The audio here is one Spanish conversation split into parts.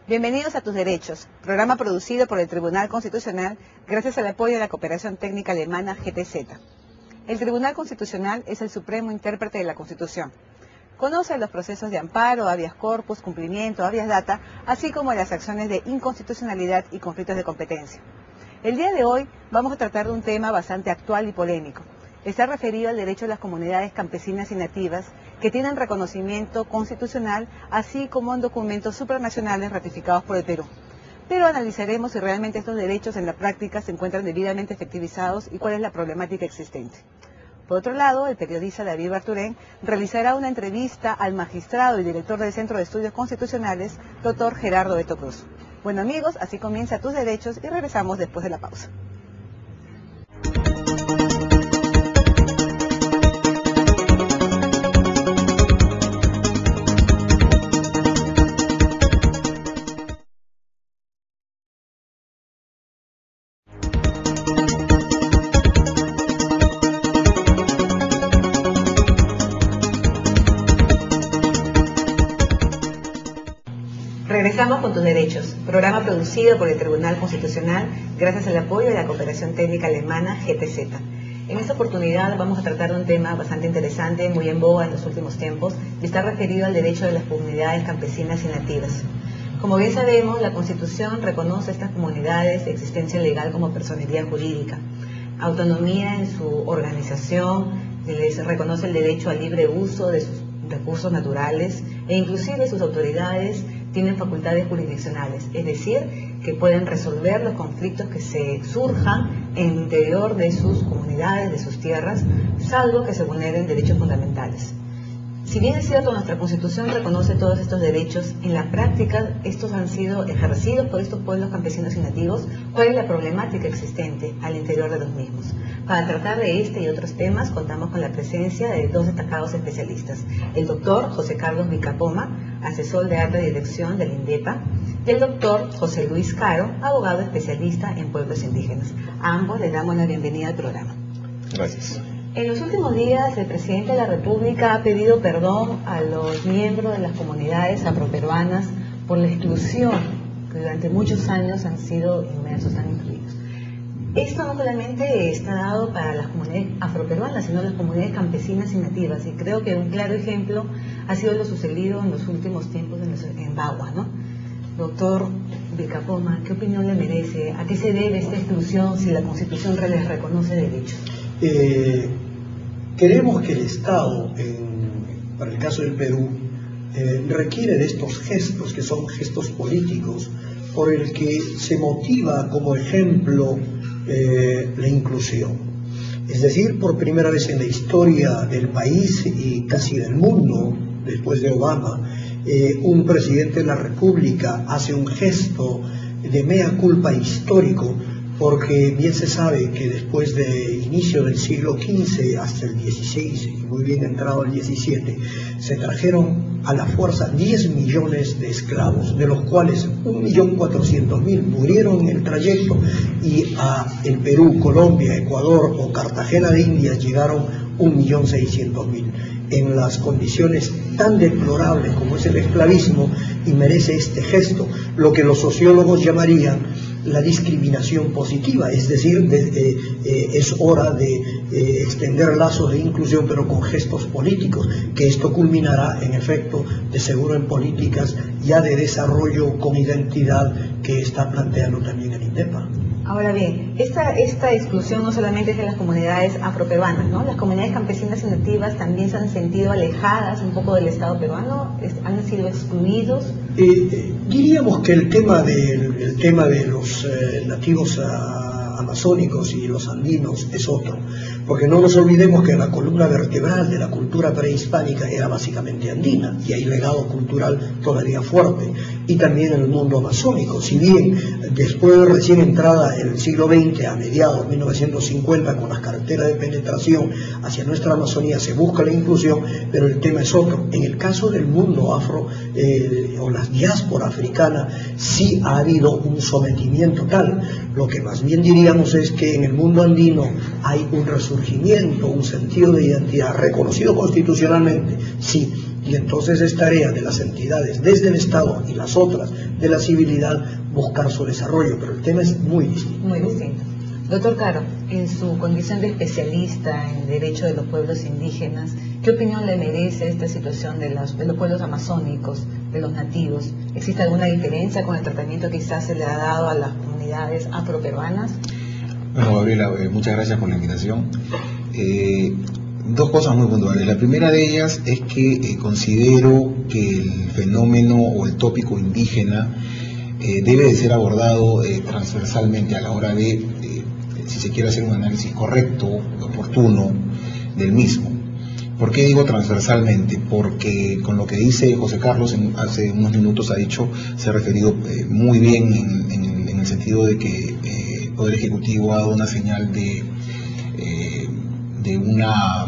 Bienvenidos a Tus Derechos, programa producido por el Tribunal Constitucional gracias al apoyo de la cooperación técnica alemana GTZ. El Tribunal Constitucional es el supremo intérprete de la Constitución. Conoce los procesos de amparo, habeas corpus, cumplimiento, habeas data, así como las acciones de inconstitucionalidad y conflictos de competencia. El día de hoy vamos a tratar de un tema bastante actual y polémico. Está referido al derecho de las comunidades campesinas y nativas que tienen reconocimiento constitucional, así como en documentos supranacionales ratificados por el Perú. Pero analizaremos si realmente estos derechos en la práctica se encuentran debidamente efectivizados y cuál es la problemática existente. Por otro lado, el periodista David Barturén realizará una entrevista al magistrado y director del Centro de Estudios Constitucionales, doctor Gerardo Beto Cruz. Bueno amigos, así comienza Tus Derechos y regresamos después de la pausa. Regresamos con Tus Derechos, programa producido por el Tribunal Constitucional gracias al apoyo de la cooperación técnica alemana GTZ. En esta oportunidad vamos a tratar de un tema bastante interesante, muy en boga en los últimos tiempos, y está referido al derecho de las comunidades campesinas y nativas. Como bien sabemos, la Constitución reconoce a estas comunidades existencia legal como personería jurídica, autonomía en su organización, les reconoce el derecho al libre uso de sus recursos naturales e inclusive sus autoridades tienen facultades jurisdiccionales, es decir, que pueden resolver los conflictos que se surjan en el interior de sus comunidades, de sus tierras, salvo que se vulneren derechos fundamentales. Si bien es cierto, nuestra Constitución reconoce todos estos derechos, en la práctica estos han sido ejercidos por estos pueblos campesinos y nativos. ¿Cuál es la problemática existente al interior de los mismos? Para tratar de este y otros temas contamos con la presencia de dos destacados especialistas, el doctor José Carlos Vicapoma, asesor de alta dirección del INDEPA, y el doctor José Luis Caro, abogado especialista en pueblos indígenas. A ambos les damos la bienvenida al programa. Gracias. En los últimos días, el presidente de la República ha pedido perdón a los miembros de las comunidades afroperuanas por la exclusión que durante muchos años han sido inmersos, están incluidos. Esto no solamente está dado para las comunidades afroperuanas, sino las comunidades campesinas y nativas, y creo que un claro ejemplo ha sido lo sucedido en los últimos tiempos en Bagua, ¿no? Doctor Vicapoma, ¿qué opinión le merece? ¿A qué se debe esta exclusión si la Constitución les reconoce derechos? Creemos que el Estado, para el caso del Perú, requiere de estos gestos, que son gestos políticos, por el que se motiva como ejemplo la inclusión. Es decir, por primera vez en la historia del país y casi del mundo, después de Obama, un presidente de la República hace un gesto de mea culpa histórico, porque bien se sabe que después de inicio del siglo XV hasta el XVI, y muy bien entrado el XVII, se trajeron a la fuerza 10 millones de esclavos, de los cuales 1.400.000 murieron en el trayecto, y a el Perú, Colombia, Ecuador o Cartagena de Indias llegaron 1.600.000, en las condiciones tan deplorables como es el esclavismo, y merece este gesto, lo que los sociólogos llamarían la discriminación positiva, es decir, es hora de extender lazos de inclusión, pero con gestos políticos, que esto culminará en efecto de seguro en políticas ya de desarrollo con identidad que está planteando también el INDEPA. Ahora bien, esta exclusión no solamente es de las comunidades afroperuanas, ¿no? Las comunidades campesinas y nativas también se han sentido alejadas un poco del Estado peruano, han sido excluidos. Diríamos que el tema de los nativos amazónicos y los andinos es otro, porque no nos olvidemos que la columna vertebral de la cultura prehispánica era básicamente andina, y hay legado cultural todavía fuerte, y también en el mundo amazónico. Si bien después de recién entrada en el siglo XX, a mediados de 1950, con las carreteras de penetración hacia nuestra Amazonía se busca la inclusión, pero el tema es otro. En el caso del mundo afro o la diáspora africana, sí ha habido un sometimiento tal. Lo que más bien diríamos es que en el mundo andino hay un resurgimiento, un sentido de identidad reconocido constitucionalmente, sí, Y entonces es tarea de las entidades desde el Estado y las otras de la civilidad buscar su desarrollo, pero el tema es muy distinto. Muy distinto. Doctor Caro, en su condición de especialista en derecho de los pueblos indígenas, ¿qué opinión le merece esta situación de los pueblos amazónicos, de los nativos? ¿Existe alguna diferencia con el tratamiento que quizás se le ha dado a las comunidades afroperuanas? Bueno, Gabriela, muchas gracias por la invitación. Dos cosas muy puntuales. La primera de ellas es que considero que el fenómeno o el tópico indígena debe de ser abordado transversalmente a la hora de, si se quiere hacer un análisis correcto, oportuno del mismo. ¿Por qué digo transversalmente? Porque con lo que dice José Carlos hace unos minutos se ha referido muy bien en el sentido de que el Poder Ejecutivo ha dado una señal de una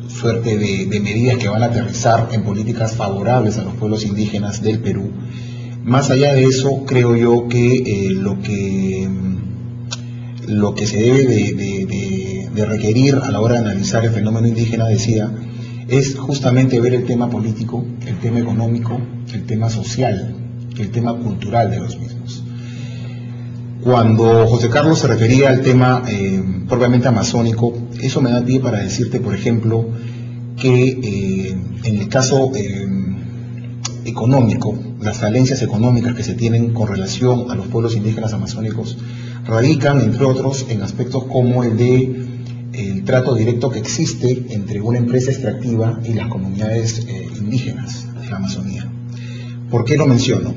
suerte de medidas que van a aterrizar en políticas favorables a los pueblos indígenas del Perú. Más allá de eso, creo yo que lo que se debe de requerir a la hora de analizar el fenómeno indígena, decía, es justamente ver el tema político, el tema económico, el tema social, el tema cultural de los mismos. Cuando José Carlos se refería al tema propiamente amazónico, eso me da pie para decirte, por ejemplo, que en el caso económico, las falencias económicas que se tienen con relación a los pueblos indígenas amazónicos radican, entre otros, en aspectos como el de el trato directo que existe entre una empresa extractiva y las comunidades indígenas de la Amazonía. ¿Por qué lo menciono?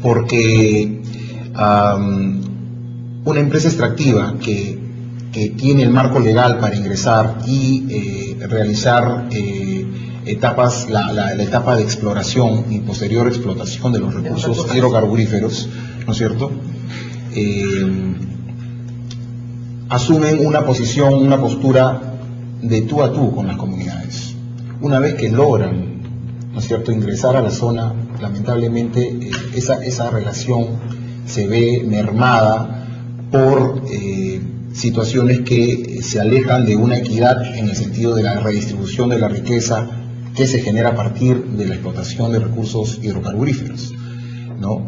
Porque una empresa extractiva que tiene el marco legal para ingresar y realizar etapas, la etapa de exploración y posterior explotación de los recursos hidrocarburíferos, ¿no es cierto? Asumen una posición, una postura de tú a tú con las comunidades. Una vez que logran, ¿no es cierto?, ingresar a la zona, lamentablemente esa relación se ve mermada por situaciones que se alejan de una equidad en el sentido de la redistribución de la riqueza que se genera a partir de la explotación de recursos hidrocarburíferos, ¿no?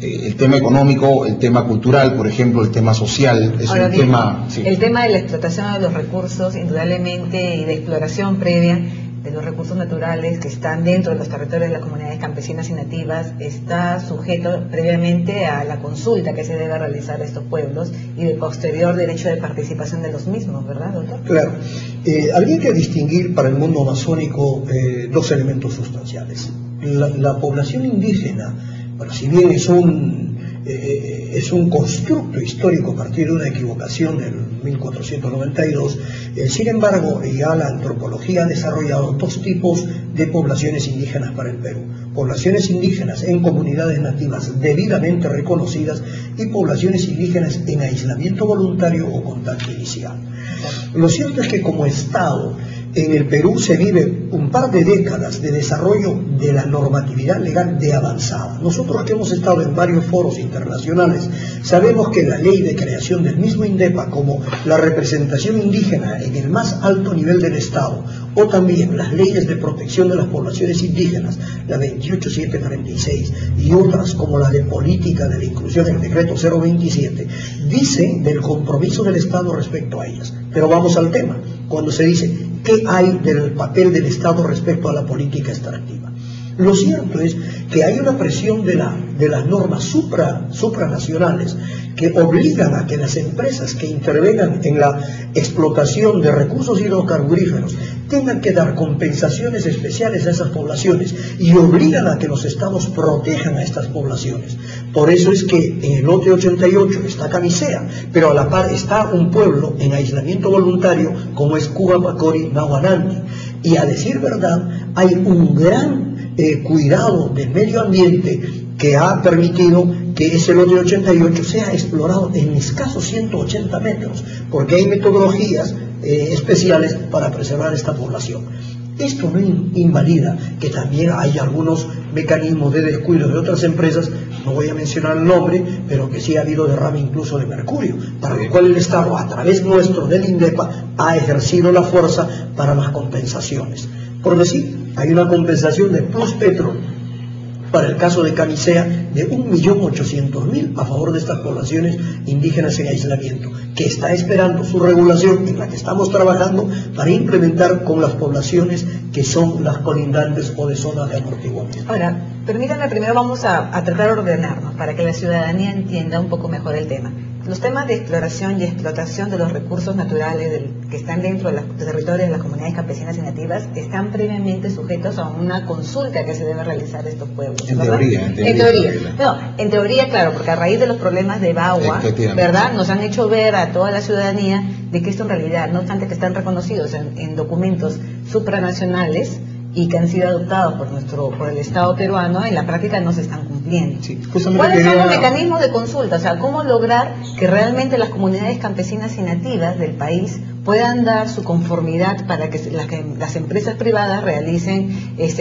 El tema económico, el tema cultural, por ejemplo, el tema social, es un tema... Sí. El tema de la explotación de los recursos, indudablemente, y de exploración previa de los recursos naturales que están dentro de los territorios de las comunidades campesinas y nativas, está sujeto previamente a la consulta que se debe realizar a estos pueblos y de posterior derecho de participación de los mismos, ¿verdad, doctor? Claro. Habría que distinguir para el mundo amazónico dos elementos sustanciales. La población indígena, bueno, si bien es un constructo histórico a partir de una equivocación en 1492, sin embargo, ya la antropología ha desarrollado dos tipos de poblaciones indígenas para el Perú. Poblaciones indígenas en comunidades nativas debidamente reconocidas y poblaciones indígenas en aislamiento voluntario o contacto inicial. Lo cierto es que como Estado, en el Perú se vive un par de décadas de desarrollo de la normatividad legal de avanzada. Nosotros que hemos estado en varios foros internacionales, sabemos que la ley de creación del mismo INDEPA, como la representación indígena en el más alto nivel del Estado, o también las leyes de protección de las poblaciones indígenas, la 28736, y otras como la de política de la inclusión en el decreto 027, dicen del compromiso del Estado respecto a ellas. Pero vamos al tema, cuando se dice ¿qué hay del papel del Estado respecto a la política extractiva? Lo cierto es que hay una presión de las normas supranacionales que obligan a que las empresas que intervengan en la explotación de recursos hidrocarburíferos tengan que dar compensaciones especiales a esas poblaciones y obligan a que los estados protejan a estas poblaciones. Por eso es que en el lote 88 está Camisea, pero a la par está un pueblo en aislamiento voluntario como es Cuba, Pacori, Nahuananti. Y a decir verdad, hay un gran cuidado del medio ambiente que ha permitido que ese lote 88 sea explorado en escasos 180 metros, porque hay metodologías especiales para preservar esta población. Esto no invalida que también hay algunos mecanismos de descuido de otras empresas, no voy a mencionar el nombre, pero que sí ha habido derrame incluso de mercurio, para lo cual el Estado, a través nuestro del INDEPA, ha ejercido la fuerza para las compensaciones. Por decir, hay una compensación de Plus Petro para el caso de Camisea de 1.800.000 a favor de estas poblaciones indígenas en aislamiento, que está esperando su regulación, en la que estamos trabajando para implementar con las poblaciones que son las colindantes o de zonas de amortiguamiento. Ahora, permítanme, primero vamos a tratar de ordenarnos para que la ciudadanía entienda un poco mejor el tema. Los temas de exploración y explotación de los recursos naturales que están dentro de los territorios de las comunidades campesinas y nativas están previamente sujetos a una consulta que se debe realizar a estos pueblos. En teoría. No, en teoría, claro, porque a raíz de los problemas de Bagua, ¿verdad?, nos han hecho ver a toda la ciudadanía de que esto en realidad, no obstante que están reconocidos en documentos supranacionales y que han sido adoptados por el Estado peruano, en la práctica no se están cumpliendo. Sí, ¿cuáles son los mecanismos de consulta? O sea, ¿cómo lograr que realmente las comunidades campesinas y nativas del país puedan dar su conformidad para que las empresas privadas realicen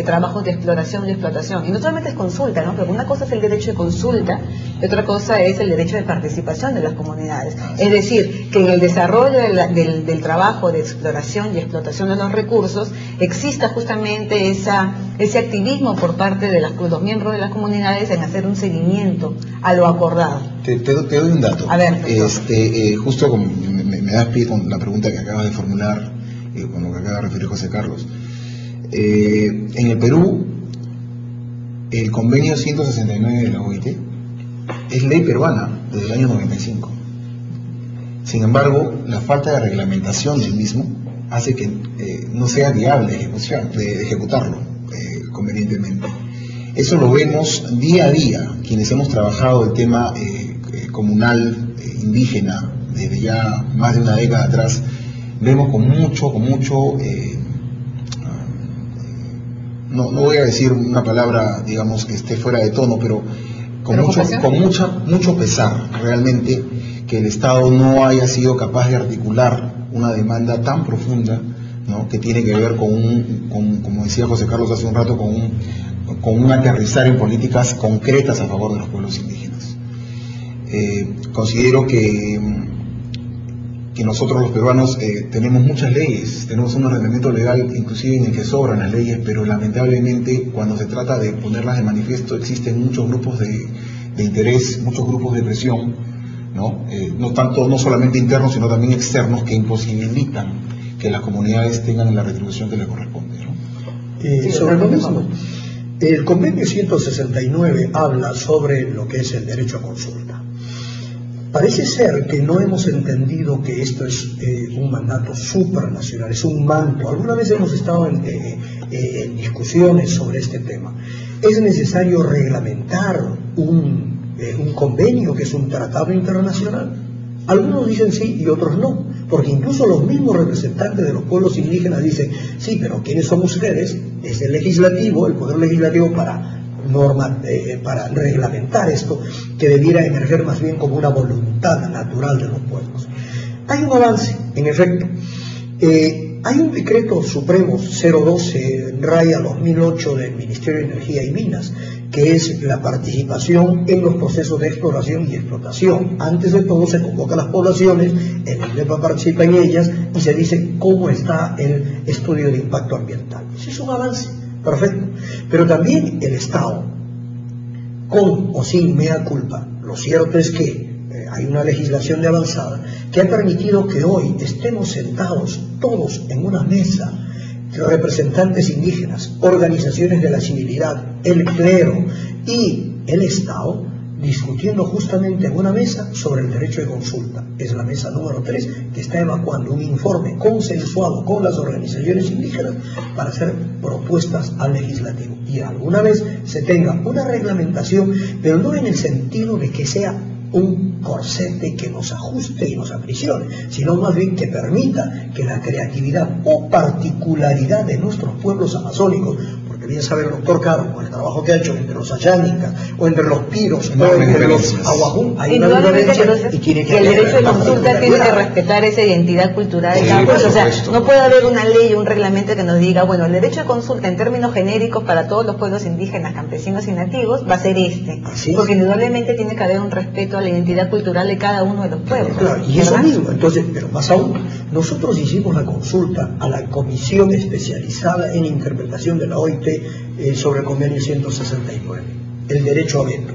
trabajos de exploración y explotación? Y no solamente es consulta, ¿no? Pero una cosa es el derecho de consulta y otra cosa es el derecho de participación de las comunidades. Es decir, que en el desarrollo del trabajo de exploración y explotación de los recursos exista justamente ese activismo por parte de los miembros de las comunidades en hacer un seguimiento a lo acordado. Te doy un dato. A ver, justo como me das pie con la pregunta que acabas de formular, con lo que acaba de referir José Carlos. En el Perú, el convenio 169 de la OIT es ley peruana desde el año 95. Sin embargo, la falta de reglamentación del mismo hace que no sea viable ejecutarlo convenientemente. Eso lo vemos día a día, quienes hemos trabajado el tema comunal, indígena, desde ya más de una década atrás, vemos con mucho, no voy a decir una palabra, digamos, que esté fuera de tono, pero con mucho pesar, realmente, que el Estado no haya sido capaz de articular una demanda tan profunda, ¿no?, que tiene que ver como decía José Carlos hace un rato, con un aterrizar en políticas concretas a favor de los pueblos indígenas. Considero que nosotros los peruanos tenemos muchas leyes, tenemos un ordenamiento legal inclusive en el que sobran las leyes, pero lamentablemente cuando se trata de ponerlas de manifiesto existen muchos grupos de interés, muchos grupos de presión, no solamente internos sino también externos, que imposibilitan que las comunidades tengan la retribución que les corresponde, ¿no? Sobre lo mismo, el convenio 169 habla sobre lo que es el derecho a consulta. Parece ser que no hemos entendido que esto es un mandato supranacional, es un manto. Alguna vez hemos estado en discusiones sobre este tema. Es necesario reglamentar un convenio que es un tratado internacional. Algunos dicen sí y otros no, porque incluso los mismos representantes de los pueblos indígenas dicen sí, pero ¿quiénes son ustedes? Es el legislativo, el poder legislativo para reglamentar esto, que debiera emerger más bien como una voluntad natural de los pueblos. Hay un avance, en efecto. Hay un decreto supremo 012/2008 del Ministerio de Energía y Minas, que es la participación en los procesos de exploración y explotación. Antes de todo se convoca a las poblaciones, el INDEPA participa en ellas y se dice cómo está el estudio de impacto ambiental. Eso es un avance, perfecto. Pero también el Estado, con o sin mea culpa, lo cierto es que hay una legislación de avanzada que ha permitido que hoy estemos sentados todos en una mesa, representantes indígenas, organizaciones de la civilidad, el clero y el Estado, discutiendo justamente en una mesa sobre el derecho de consulta. Es la mesa número 3 que está evacuando un informe consensuado con las organizaciones indígenas para hacer propuestas al legislativo. Y alguna vez se tenga una reglamentación, pero no en el sentido de que sea un corsete que nos ajuste y nos aprisione, sino más bien que permita que la creatividad o particularidad de nuestros pueblos amazónicos, porque bien sabe el doctor Caro, con el trabajo que ha hecho entre los ayánicas, o entre los piros, o entre los aguajún, hay una diferencia y tiene que el derecho de consulta tiene que respetar esa identidad cultural de cada pueblo. O sea, no puede haber una ley o un reglamento que nos diga, bueno, el derecho de consulta en términos genéricos para todos los pueblos indígenas, campesinos y nativos va a ser porque indudablemente tiene que haber un respeto a la identidad cultural de cada uno de los pueblos. Claro, y eso mismo, entonces, pero más aún, Nosotros hicimos la consulta a la Comisión Especializada en Interpretación de la OIT sobre el convenio 169, el derecho a veto.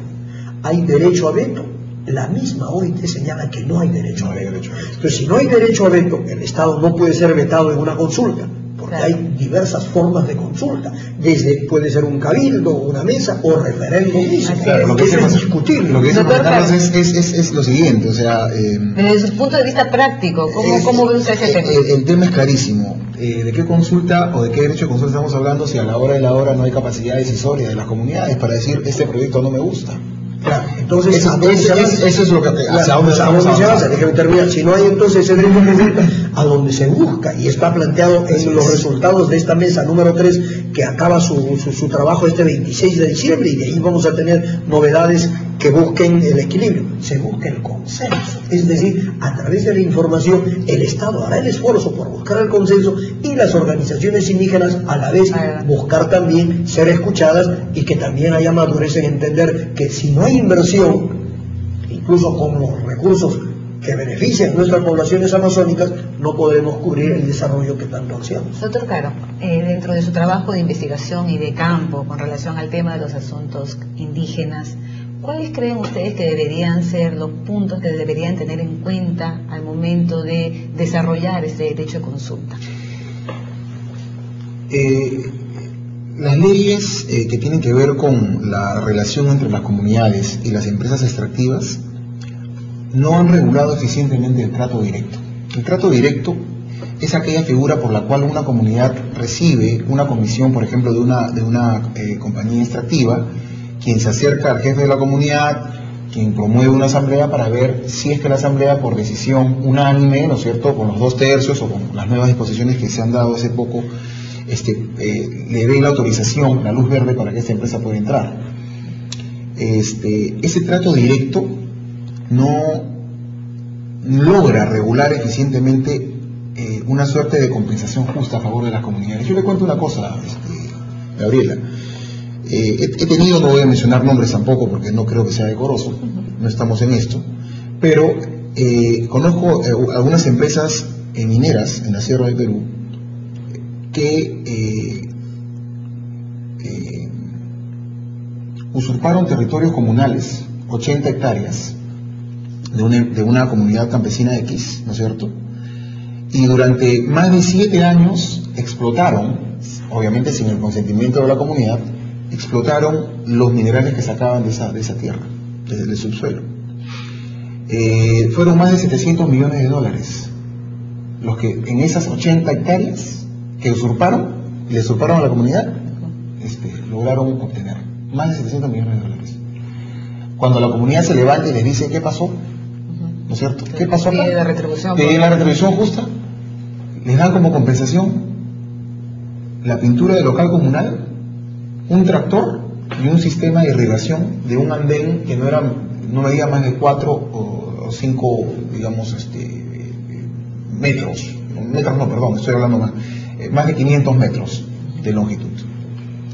¿Hay derecho a veto? La misma OIT señala que no hay derecho a veto. Entonces, si no hay derecho a veto, el Estado no puede ser vetado en una consulta, porque hay diversas formas de consulta, desde puede ser un cabildo, una mesa o referéndum mismo. Claro, lo que eso es discutible. Lo que dice Juan Carlos es lo siguiente, o sea... desde su punto de vista práctico, ¿cómo ve usted ese tema? El tema es clarísimo. ¿De qué consulta o de qué derecho de consulta estamos hablando si a la hora de la hora no hay capacidad decisoria de las comunidades para decir este proyecto no me gusta? Claro, entonces eso es lo que hacia dónde se avanza. Déjeme terminar. Si no hay entonces ese derecho de consulta, a donde se busca, y está planteado en los resultados de esta mesa número 3, que acaba su trabajo este 26 de diciembre, y de ahí vamos a tener novedades que busquen el equilibrio. Se busca el consenso, es decir, a través de la información el Estado hará el esfuerzo por buscar el consenso y las organizaciones indígenas a la vez buscar también ser escuchadas, y que también haya madurez en entender que si no hay inversión, incluso con los recursos que benefician nuestras poblaciones amazónicas, no podremos cubrir el desarrollo que tanto ansiamos. Doctor Caro, dentro de su trabajo de investigación y de campo con relación al tema de los asuntos indígenas, ¿cuáles creen ustedes que deberían ser los puntos que deberían tener en cuenta al momento de desarrollar ese derecho de consulta? Las leyes que tienen que ver con la relación entre las comunidades y las empresas extractivas no han regulado eficientemente el trato directo. El trato directo es aquella figura por la cual una comunidad recibe una comisión, por ejemplo, de una compañía extractiva, quien se acerca al jefe de la comunidad, quien promueve una asamblea para ver si es que la asamblea, por decisión unánime, ¿no es cierto?, con los 2/3 o con las nuevas disposiciones que se han dado hace poco, le dé la autorización, la luz verde para que esta empresa pueda entrar. Ese trato directo no logra regular eficientemente una suerte de compensación justa a favor de las comunidades. Yo le cuento una cosa, Gabriela. He tenido, no voy a mencionar nombres tampoco porque no creo que sea decoroso, no estamos en esto, pero conozco algunas empresas mineras en la Sierra del Perú que usurparon territorios comunales, 80 hectáreas, de una comunidad campesina X, ¿no es cierto? Y durante más de 7 años explotaron, obviamente sin el consentimiento de la comunidad, explotaron los minerales que sacaban de esa tierra, desde el subsuelo. Fueron más de $700 millones los que en esas 80 hectáreas que usurparon, y le usurparon a la comunidad, lograron obtener más de $700 millones. Cuando la comunidad se levanta y les dice ¿qué pasó? ¿No es cierto? ¿Qué pasó acá? Pide la retribución. Pide la retribución justa, les dan como compensación la pintura del local comunal, un tractor y un sistema de irrigación de un andén que no medía más de 4 o 5, digamos, metros no, perdón, estoy hablando más de 500 metros de longitud.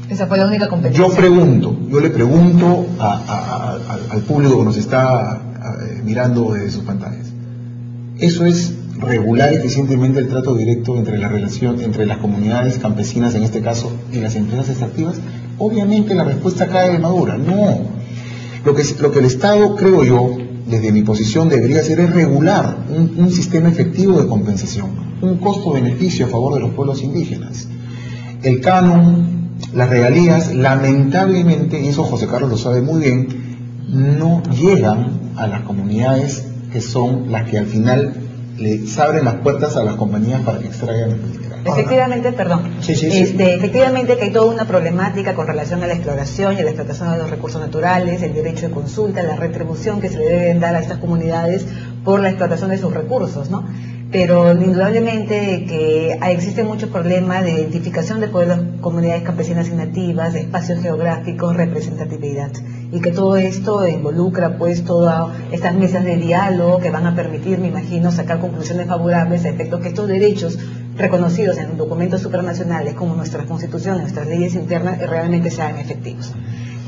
Esa fue la única competencia. Yo le pregunto al público que nos está mirando desde sus pantallas, ¿eso es regular eficientemente el trato directo entre la relación entre las comunidades campesinas, en este caso, y las empresas extractivas? Obviamente la respuesta cae de madura, no. Lo que el Estado, creo yo, desde mi posición debería hacer es regular un sistema efectivo de compensación, un costo-beneficio a favor de los pueblos indígenas. El canon, las regalías, lamentablemente, y eso José Carlos lo sabe muy bien, no llegan a las comunidades que son las que al final les abren las puertas a las compañías para que extraigan el mineral. Efectivamente, perdón. Sí. Efectivamente que hay toda una problemática con relación a la exploración y a la explotación de los recursos naturales, el derecho de consulta, la retribución que se le deben dar a estas comunidades por la explotación de sus recursos, ¿no? Pero indudablemente que existen muchos problemas de identificación de pueblos, comunidades campesinas y nativas, de espacios geográficos, representatividad, y que todo esto involucra pues todas estas mesas de diálogo que van a permitir, me imagino, sacar conclusiones favorables a efectos que estos derechos reconocidos en documentos supranacionales como nuestra Constitución, nuestras leyes internas, realmente sean efectivos.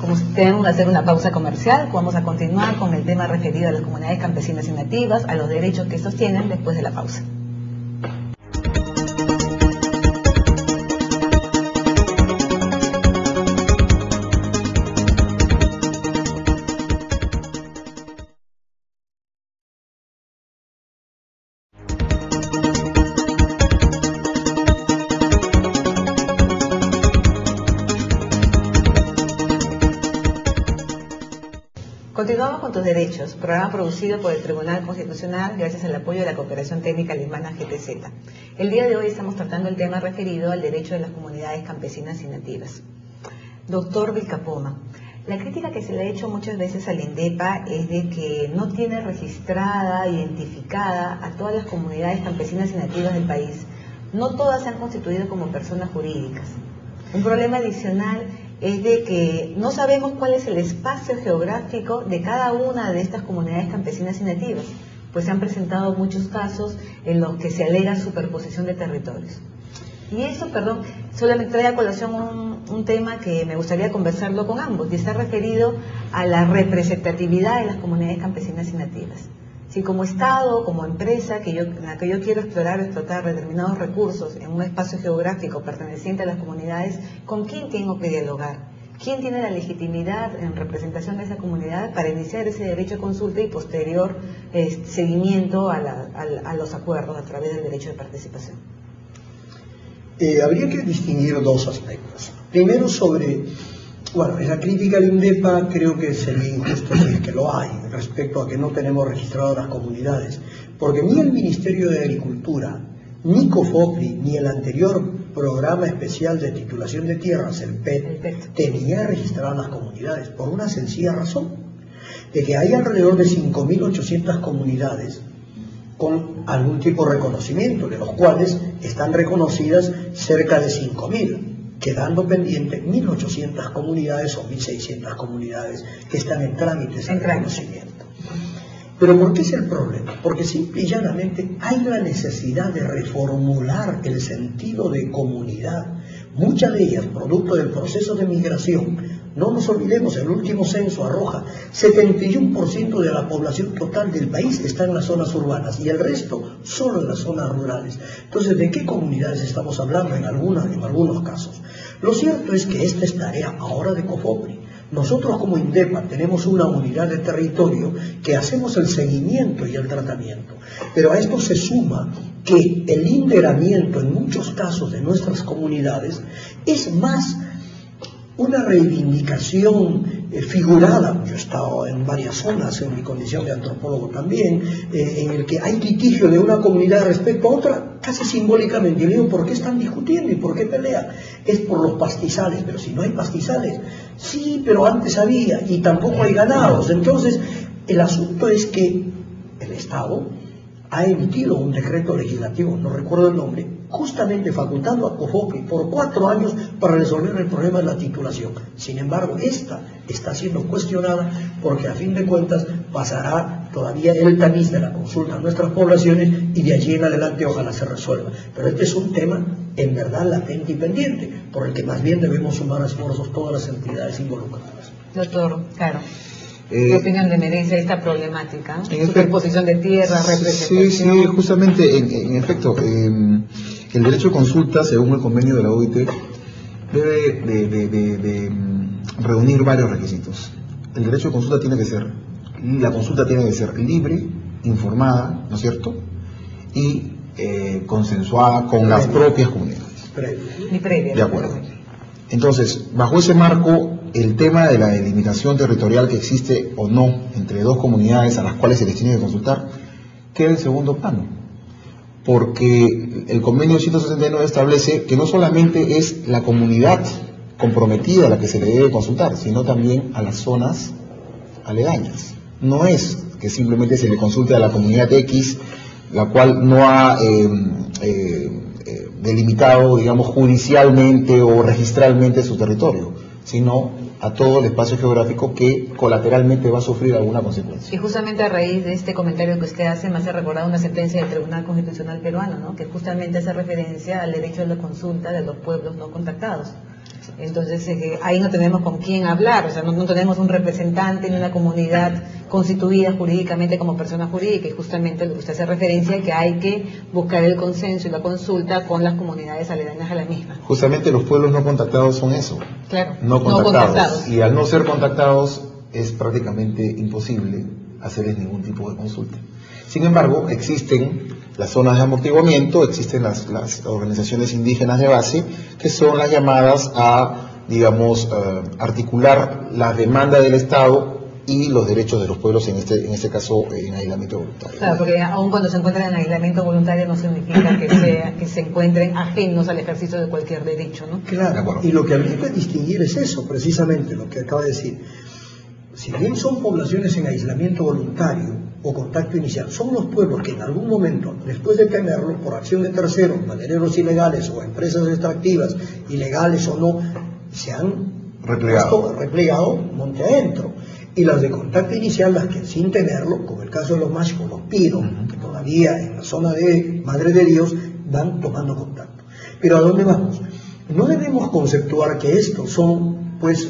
Como tenemos que hacer una pausa comercial, vamos a continuar con el tema referido a las comunidades campesinas y nativas, a los derechos que estos tienen después de la pausa. Continuamos con tus derechos, programa producido por el Tribunal Constitucional gracias al apoyo de la Cooperación Técnica Alemana GTZ. El día de hoy estamos tratando el tema referido al derecho de las comunidades campesinas y nativas. Doctor Vilcapoma, la crítica que se le ha hecho muchas veces al INDEPA es de que no tiene registrada, identificada a todas las comunidades campesinas y nativas del país. No todas se han constituido como personas jurídicas. Un problema adicional es de que no sabemos cuál es el espacio geográfico de cada una de estas comunidades campesinas y nativas, pues se han presentado muchos casos en los que se alega superposición de territorios. Y eso, solamente trae a colación un tema que me gustaría conversarlo con ambos, y está referido a la representatividad de las comunidades campesinas y nativas. Si como Estado, como empresa, en la que yo quiero explotar determinados recursos en un espacio geográfico perteneciente a las comunidades, ¿con quién tengo que dialogar? ¿Quién tiene la legitimidad en representación de esa comunidad para iniciar ese derecho a consulta y posterior seguimiento a los acuerdos a través del derecho de participación? Habría que distinguir dos aspectos. Primero esa crítica al INDEPA creo que sería injusto si es que lo hay, respecto a que no tenemos registradas las comunidades, porque ni el Ministerio de Agricultura, ni COFOPRI, ni el anterior Programa Especial de Titulación de Tierras, el PET, tenía registradas las comunidades, por una sencilla razón, de que hay alrededor de 5.800 comunidades con algún tipo de reconocimiento, de los cuales están reconocidas cerca de 5.000. Quedando pendiente 1.800 comunidades o 1.600 comunidades que están en trámites de reconocimiento. Pero ¿por qué es el problema? Porque simple y llanamente hay la necesidad de reformular el sentido de comunidad. Muchas de ellas, producto del proceso de migración. No nos olvidemos, el último censo arroja 71% de la población total del país está en las zonas urbanas y el resto solo en las zonas rurales. Entonces, ¿de qué comunidades estamos hablando en algunos casos? Lo cierto es que esta es tarea ahora de COFOPRI. Nosotros como INDEPA tenemos una unidad de territorio que hacemos el seguimiento y el tratamiento. Pero a esto se suma que el integramiento en muchos casos de nuestras comunidades es más una reivindicación figurada. Yo he estado en varias zonas en mi condición de antropólogo también, en el que hay litigio de una comunidad respecto a otra, casi simbólicamente. Y le digo, ¿por qué están discutiendo y por qué pelea? Es por los pastizales, pero si no hay pastizales, sí, pero antes había, y tampoco hay ganados. Entonces, el asunto es que el Estado ha emitido un decreto legislativo, no recuerdo el nombre, justamente facultando a COFOPRI por 4 años para resolver el problema de la titulación. Sin embargo, esta está siendo cuestionada porque a fin de cuentas pasará todavía el tamiz de la consulta a nuestras poblaciones y de allí en adelante ojalá se resuelva. Pero este es un tema en verdad latente y pendiente, por el que más bien debemos sumar esfuerzos todas las entidades involucradas. Doctor, claro. ¿Qué opinión le merece esta problemática? Superposición de tierras, representación. Sí, justamente, en efecto, el derecho de consulta, según el convenio de la OIT, debe de reunir varios requisitos. El derecho de consulta la consulta tiene que ser libre, informada, ¿no es cierto? Y consensuada con las propias comunidades. Previa. De acuerdo. Entonces, bajo ese marco, el tema de la delimitación territorial que existe o no entre dos comunidades a las cuales se les tiene que consultar queda en segundo plano, porque el convenio 169 establece que no solamente es la comunidad comprometida a la que se le debe consultar, sino también a las zonas aledañas. No es que simplemente se le consulte a la comunidad X, la cual no ha delimitado, digamos, judicialmente o registralmente su territorio, sino a todo el espacio geográfico que colateralmente va a sufrir alguna consecuencia. Y justamente a raíz de este comentario que usted hace, me hace recordar una sentencia del Tribunal Constitucional peruano, ¿no?, que justamente hace referencia al derecho a la consulta de los pueblos no contactados. Entonces, ahí no tenemos con quién hablar, o sea, no tenemos un representante ni una comunidad constituida jurídicamente como persona jurídica, y justamente lo que usted hace referencia es que hay que buscar el consenso y la consulta con las comunidades aledañas a la misma. Justamente los pueblos no contactados son eso, claro, no contactados. Y al no ser contactados es prácticamente imposible hacerles ningún tipo de consulta. Sin embargo, existen las zonas de amortiguamiento, existen las organizaciones indígenas de base, que son las llamadas a, digamos, articular la demanda del Estado y los derechos de los pueblos, en este caso en aislamiento voluntario. Claro, porque aun cuando se encuentran en aislamiento voluntario no significa que se encuentren ajenos al ejercicio de cualquier derecho, ¿no? Claro, y lo que habría que distinguir es eso, precisamente lo que acaba de decir. Si bien son poblaciones en aislamiento voluntario o contacto inicial, son los pueblos que en algún momento, después de tenerlo, por acción de terceros, madereros ilegales o empresas extractivas, ilegales o no, se han replegado monte adentro. Y las de contacto inicial, las que sin tenerlo, como el caso de los machos, los pido, que todavía en la zona de Madre de Dios van tomando contacto. Pero ¿a dónde vamos? No debemos conceptuar que estos son, pues,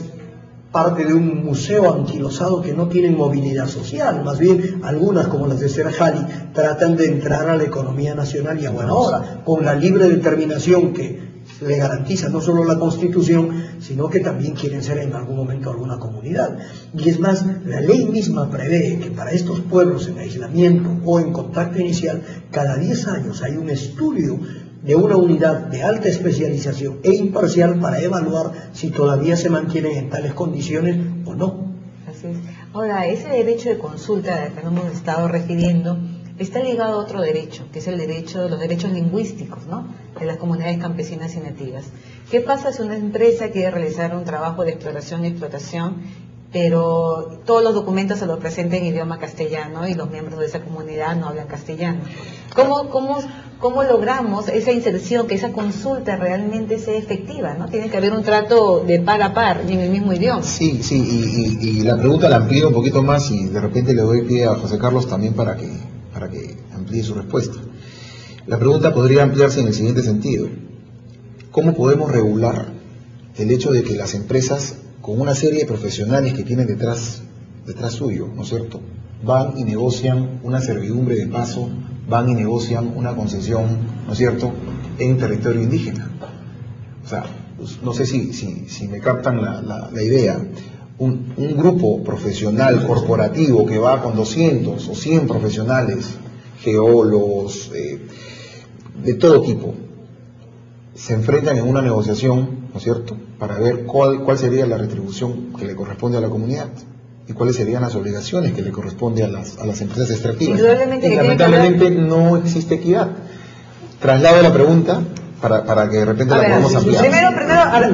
parte de un museo anquilosado que no tienen movilidad social. Más bien, algunas, como las de Serjali, tratan de entrar a la economía nacional y a buena hora, con la libre determinación que le garantiza no solo la Constitución, sino que también quieren ser en algún momento alguna comunidad. Y es más, la ley misma prevé que para estos pueblos en aislamiento o en contacto inicial, cada 10 años hay un estudio de una unidad de alta especialización e imparcial para evaluar si todavía se mantienen en tales condiciones o no. Así es. Ahora, ese derecho de consulta al que nos hemos estado refiriendo está ligado a otro derecho, que es el derecho de los derechos lingüísticos, ¿no?, de las comunidades campesinas y nativas. ¿Qué pasa si una empresa quiere realizar un trabajo de exploración y explotación, pero todos los documentos se los presenta en idioma castellano y los miembros de esa comunidad no hablan castellano? ¿Cómo logramos esa inserción, que esa consulta realmente sea efectiva, ¿no? Tiene que haber un trato de par a par y en el mismo idioma. Sí, y la pregunta la amplío un poquito más y de repente le doy pie a José Carlos también para que amplíe su respuesta. La pregunta podría ampliarse en el siguiente sentido: ¿cómo podemos regular el hecho de que las empresas, con una serie de profesionales que tienen detrás suyo, ¿no es cierto?, van y negocian una servidumbre de paso, van y negocian una concesión, ¿no es cierto?, en territorio indígena? O sea, pues, no sé si me captan la idea. Un grupo profesional corporativo que va con 200 o 100 profesionales, geólogos, de todo tipo, se enfrentan en una negociación, ¿no es cierto?, para ver cuál sería la retribución que le corresponde a la comunidad y cuáles serían las obligaciones que le corresponde a las empresas extractivas. Y lamentablemente no existe equidad. Traslado la pregunta para que de repente la podamos ampliar. Primero,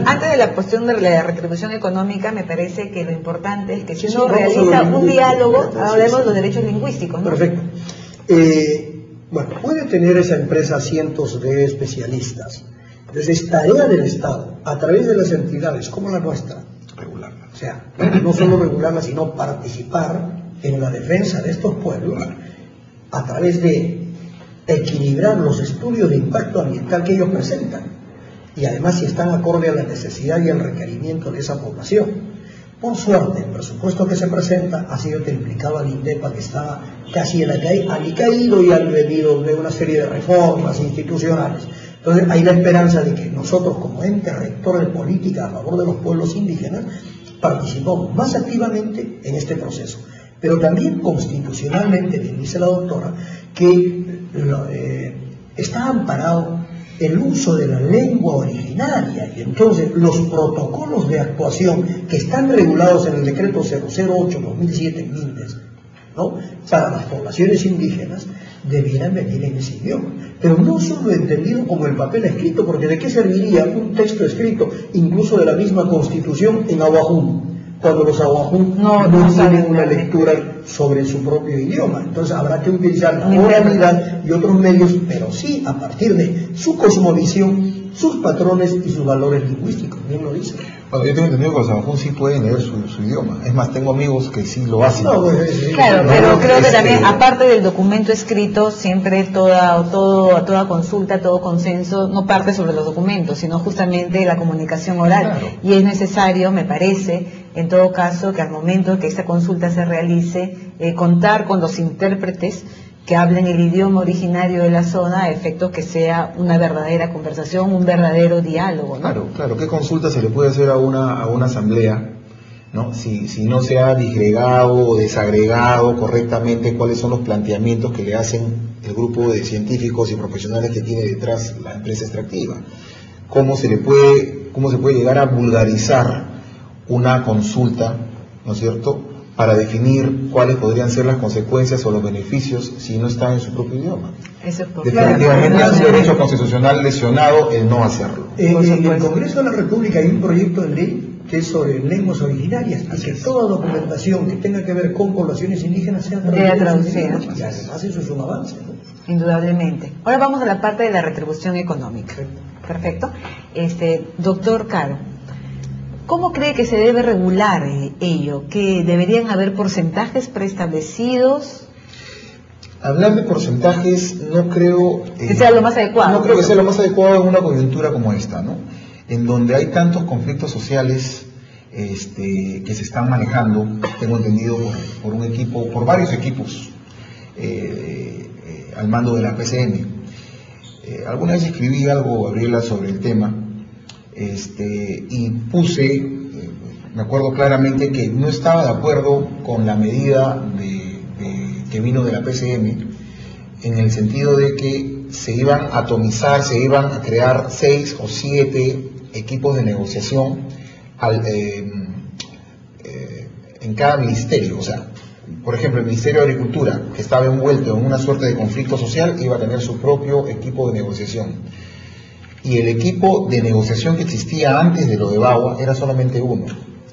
antes de la cuestión de la retribución económica, me parece que lo importante es que si uno realiza un diálogo, hablemos de los derechos lingüísticos, ¿no? Perfecto. Bueno, puede tener esa empresa cientos de especialistas. Entonces, es tarea del Estado, a través de las entidades como la nuestra, regularla. O sea, no solo regularla, sino participar en la defensa de estos pueblos a través de equilibrar los estudios de impacto ambiental que ellos presentan y además si están acorde a la necesidad y el requerimiento de esa población. Por suerte, el presupuesto que se presenta ha sido triplicado al INDEPA, que estaba casi alicaído y al debido de una serie de reformas institucionales. Entonces hay la esperanza de que nosotros, como ente rector de política a favor de los pueblos indígenas, participamos más activamente en este proceso. Pero también constitucionalmente, bien dice la doctora, que está amparado el uso de la lengua originaria, y entonces los protocolos de actuación que están regulados en el decreto 008/2007 MINDES, ¿no?, para las poblaciones indígenas, debieran venir en ese idioma, pero no solo entendido como el papel escrito, porque ¿de qué serviría un texto escrito, incluso de la misma Constitución, en ahuajún, cuando los ahuajún no tienen una lectura sobre su propio idioma? Entonces habrá que utilizar la oralidad y otros medios, pero sí a partir de su cosmovisión, sus patrones y sus valores lingüísticos. Bien lo dice. Bueno, yo tengo entendido que los ahuajún sí pueden leer su idioma. Es más, tengo amigos que sí lo hacen. Claro, pero creo que también, aparte del documento escrito, siempre toda consulta, todo consenso, no parte sobre los documentos, sino justamente la comunicación oral. Claro. Y es necesario, me parece, en todo caso, que al momento que esta consulta se realice, contar con los intérpretes que hablen el idioma originario de la zona, a efectos que sea una verdadera conversación, un verdadero diálogo, ¿no? Claro. ¿Qué consulta se le puede hacer a una asamblea, ¿no?, si no se ha disgregado o desagregado correctamente cuáles son los planteamientos que le hacen el grupo de científicos y profesionales que tiene detrás la empresa extractiva? ¿Cómo se puede llegar a vulgarizar una consulta, ¿no es cierto?, para definir cuáles podrían ser las consecuencias o los beneficios si no está en su propio idioma. Eso es por Definitivamente es un derecho constitucional lesionado el no hacerlo. En el Congreso de la República hay un proyecto de ley que es sobre lenguas originarias y que toda documentación que tenga que ver con poblaciones indígenas sea traducida. Y además eso es un avance, ¿no? Indudablemente. Ahora vamos a la parte de la retribución económica. Perfecto. Doctor Caro, ¿cómo cree que se debe regular ello? ¿Que deberían haber porcentajes preestablecidos? Hablar de porcentajes no creo que sea lo más adecuado. No creo que sea lo más adecuado en una coyuntura como esta, ¿no? En donde hay tantos conflictos sociales que se están manejando, tengo entendido por varios equipos al mando de la PCM. Alguna vez escribí algo, Gabriela, sobre el tema, y puse, me acuerdo claramente que no estaba de acuerdo con la medida que vino de la PCM, en el sentido de que se iban a atomizar, se iban a crear 6 o 7 equipos de negociación en cada ministerio. O sea, por ejemplo, el Ministerio de Agricultura, que estaba envuelto en una suerte de conflicto social, iba a tener su propio equipo de negociación. Y el equipo de negociación que existía antes de lo de Bagua era solamente uno.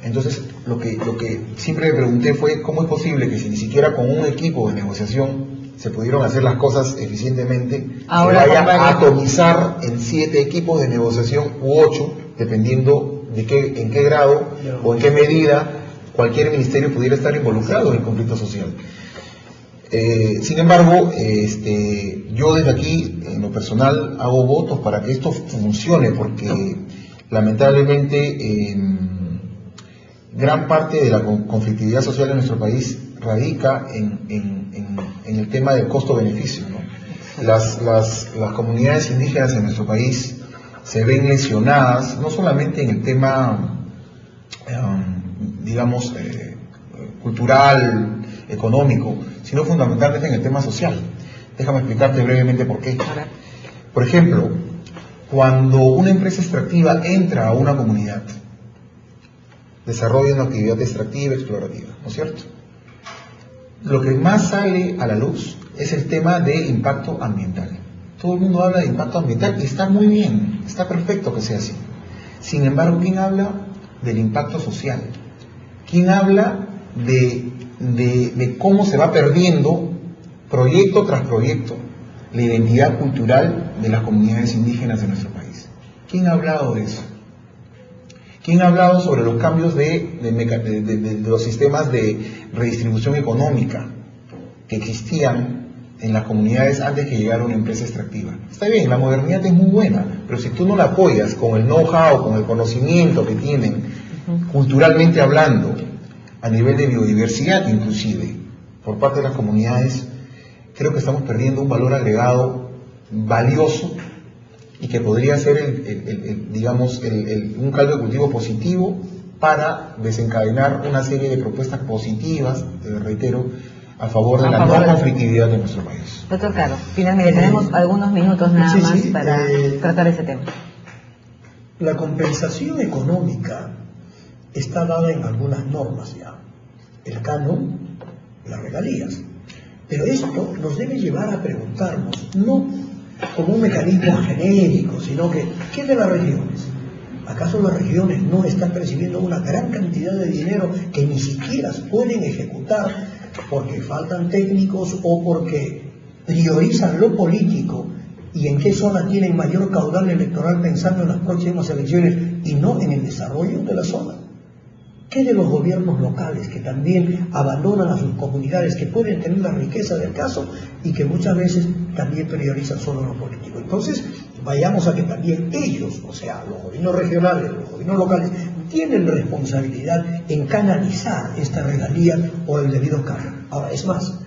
Entonces, lo que siempre me pregunté fue cómo es posible que si ni siquiera con un equipo de negociación se pudieron hacer las cosas eficientemente, ahora se vaya a atomizar en 7 equipos de negociación u 8, dependiendo de en qué grado o en qué medida cualquier ministerio pudiera estar involucrado en el conflicto social. Sin embargo, yo desde aquí, en lo personal, hago votos para que esto funcione, porque lamentablemente gran parte de la conflictividad social en nuestro país radica en el tema del costo-beneficio, ¿no? Las comunidades indígenas en nuestro país se ven lesionadas, no solamente en el tema, digamos, cultural, económico, sino fundamentalmente en el tema social. Déjame explicarte brevemente por qué. Por ejemplo, cuando una empresa extractiva entra a una comunidad, desarrolla una actividad extractiva, explorativa, ¿no es cierto? Lo que más sale a la luz es el tema de impacto ambiental. Todo el mundo habla de impacto ambiental y está muy bien, está perfecto que sea así. Sin embargo, ¿quién habla del impacto social? ¿Quién habla de cómo se va perdiendo proyecto tras proyecto la identidad cultural de las comunidades indígenas de nuestro país? ¿Quién ha hablado de eso? ¿Quién ha hablado sobre los cambios de los sistemas de redistribución económica que existían en las comunidades antes que llegara una empresa extractiva? Está bien, la modernidad es muy buena, pero si tú no la apoyas con el know-how, con el conocimiento que tienen, culturalmente hablando, a nivel de biodiversidad inclusive, por parte de las comunidades, creo que estamos perdiendo un valor agregado valioso y que podría ser un caldo de cultivo positivo para desencadenar una serie de propuestas positivas, reitero, a favor de la no conflictividad de nuestro país. Doctor Caro, finalmente tenemos algunos minutos nada más para tratar ese tema. La compensación económica está dada en algunas normas ya, el canon, las regalías, pero esto nos debe llevar a preguntarnos, no como un mecanismo genérico, sino que, ¿qué de las regiones? ¿Acaso las regiones no están recibiendo una gran cantidad de dinero que ni siquiera pueden ejecutar porque faltan técnicos o porque priorizan lo político y en qué zona tienen mayor caudal electoral pensando en las próximas elecciones y no en el desarrollo de la zona? ¿Qué de los gobiernos locales que también abandonan a sus comunidades, que pueden tener la riqueza del caso y que muchas veces también priorizan solo lo político? Entonces, vayamos a que también ellos, o sea, los gobiernos regionales, los gobiernos locales, tienen responsabilidad en canalizar esta regalía o el debido cargo. Ahora, es más,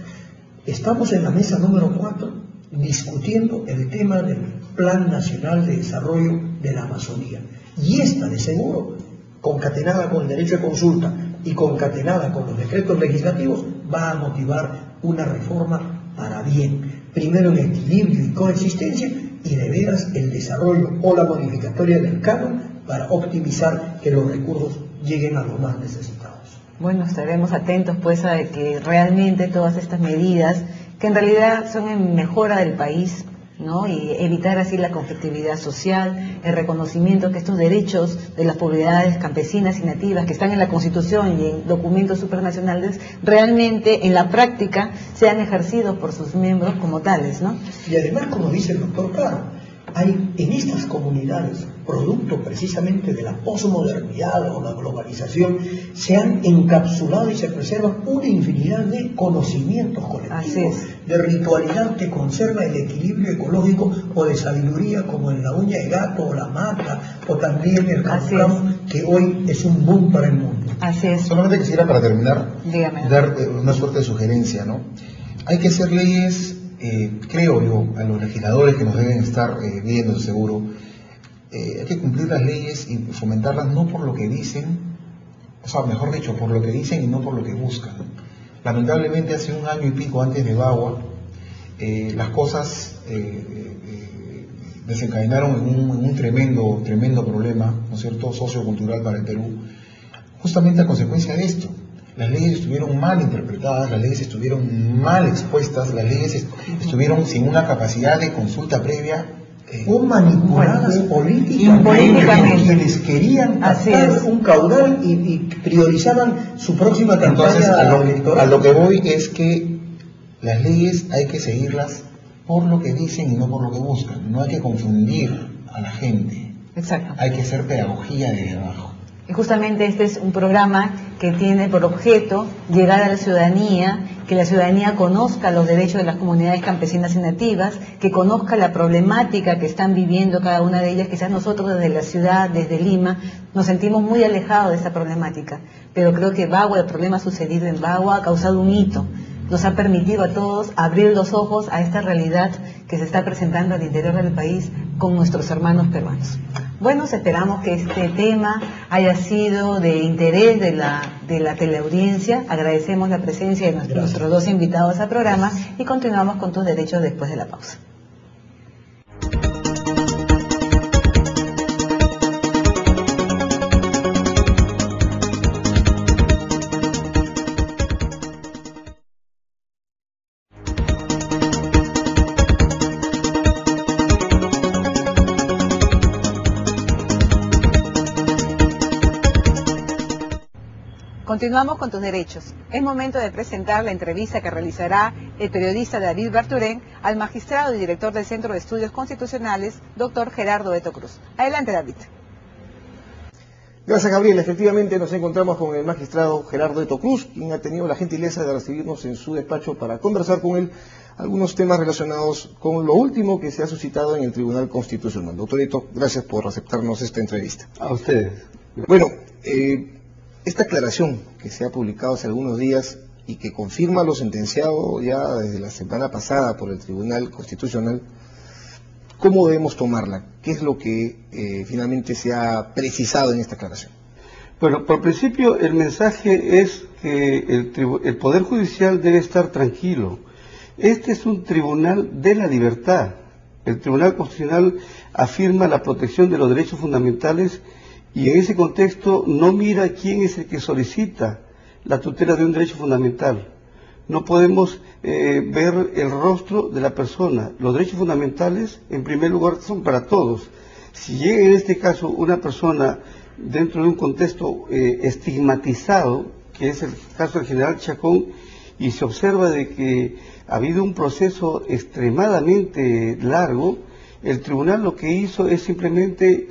estamos en la mesa número 4 discutiendo el tema del Plan Nacional de Desarrollo de la Amazonía. Y esta, de seguro, concatenada con el derecho de consulta y concatenada con los decretos legislativos, va a motivar una reforma para bien. Primero en equilibrio y coexistencia y de veras el desarrollo o la modificatoria del canon para optimizar que los recursos lleguen a los más necesitados. Bueno, estaremos atentos pues a que realmente todas estas medidas, que en realidad son en mejora del país, ¿no? Y evitar así la conflictividad social, el reconocimiento que estos derechos de las poblaciones campesinas y nativas que están en la Constitución y en documentos supranacionales realmente en la práctica sean ejercidos por sus miembros como tales, ¿no? Y además, como dice el doctor Caro, hay en estas comunidades, producto precisamente de la posmodernidad o la globalización, se han encapsulado y se preservan una infinidad de conocimientos colectivos, de ritualidad que conserva el equilibrio ecológico o de sabiduría como en la uña de gato o la mata o también el caucamo, que hoy es un boom para el mundo. Así es. Solamente quisiera para terminar dar una suerte de sugerencia, ¿no? Hay que hacer leyes, creo yo, a los legisladores que nos deben estar viendo seguro, hay que cumplir las leyes y fomentarlas no por lo que dicen, o sea, mejor dicho, por lo que dicen y no por lo que buscan. Lamentablemente hace un año y pico antes de Bagua, las cosas desencadenaron en un tremendo problema, ¿no es cierto?, sociocultural para el Perú, justamente a consecuencia de esto. Las leyes estuvieron mal interpretadas, las leyes estuvieron mal expuestas, las leyes estuvieron sin una capacidad de consulta previa. O manipuladas políticamente. Quienes querían captar un caudal y priorizaban su próxima campaña. Entonces, a lo que voy es que las leyes hay que seguirlas por lo que dicen y no por lo que buscan. No hay que confundir a la gente. Exacto. Hay que hacer pedagogía desde abajo. Y justamente este es un programa que tiene por objeto llegar a la ciudadanía, que la ciudadanía conozca los derechos de las comunidades campesinas y nativas, que conozca la problemática que están viviendo cada una de ellas. Quizás nosotros desde la ciudad, desde Lima, nos sentimos muy alejados de esa problemática, pero creo que Bagua, el problema sucedido en Bagua ha causado un hito. Nos ha permitido a todos abrir los ojos a esta realidad que se está presentando al interior del país con nuestros hermanos peruanos. Bueno, esperamos que este tema haya sido de interés de la teleaudiencia. Agradecemos la presencia de nuestros dos invitados al programa y continuamos con tus derechos después de la pausa. Continuamos con tus derechos. Es momento de presentar la entrevista que realizará el periodista David Barturén al magistrado y director del Centro de Estudios Constitucionales, doctor Gerardo Eto Cruz. Adelante, David. Gracias, Gabriel. Efectivamente nos encontramos con el magistrado Gerardo Eto Cruz, quien ha tenido la gentileza de recibirnos en su despacho para conversar con él algunos temas relacionados con lo último que se ha suscitado en el Tribunal Constitucional. Doctor Eto, gracias por aceptarnos esta entrevista. A ustedes. Bueno, esta aclaración que se ha publicado hace algunos días y que confirma lo sentenciado ya desde la semana pasada por el Tribunal Constitucional, ¿cómo debemos tomarla? ¿Qué es lo que finalmente se ha precisado en esta aclaración? Bueno, por principio el mensaje es que el Poder Judicial debe estar tranquilo. Este es un tribunal de la libertad. El Tribunal Constitucional afirma la protección de los derechos fundamentales y en ese contexto no mira quién es el que solicita la tutela de un derecho fundamental. No podemos ver el rostro de la persona. Los derechos fundamentales, en primer lugar, son para todos. Si llega en este caso una persona dentro de un contexto estigmatizado, que es el caso del general Chacón, y se observa de que ha habido un proceso extremadamente largo, el tribunal lo que hizo es simplemente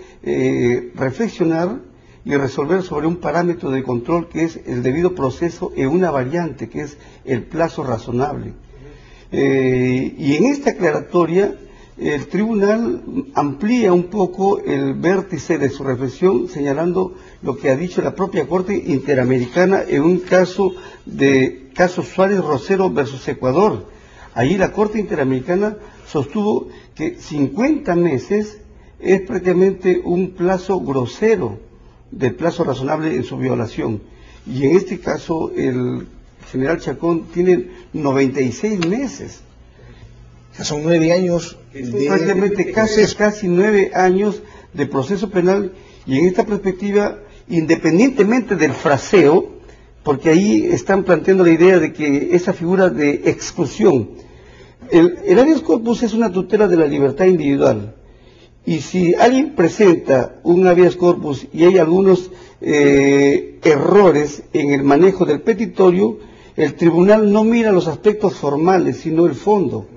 reflexionar y resolver sobre un parámetro de control que es el debido proceso en una variante, que es el plazo razonable. Y en esta aclaratoria, el tribunal amplía un poco el vértice de su reflexión, señalando lo que ha dicho la propia Corte Interamericana en un caso Suárez Rosero versus Ecuador. Allí la Corte Interamericana sostuvo que 50 meses es prácticamente un plazo grosero del plazo razonable en su violación. Y en este caso el general Chacón tiene 96 meses. O sea, son 9 años. Prácticamente casi 9 años de proceso penal, y en esta perspectiva, independientemente del fraseo, porque ahí están planteando la idea de que esa figura de exclusión, el habeas corpus es una tutela de la libertad individual, y si alguien presenta un habeas corpus y hay algunos errores en el manejo del petitorio, el tribunal no mira los aspectos formales, sino el fondo.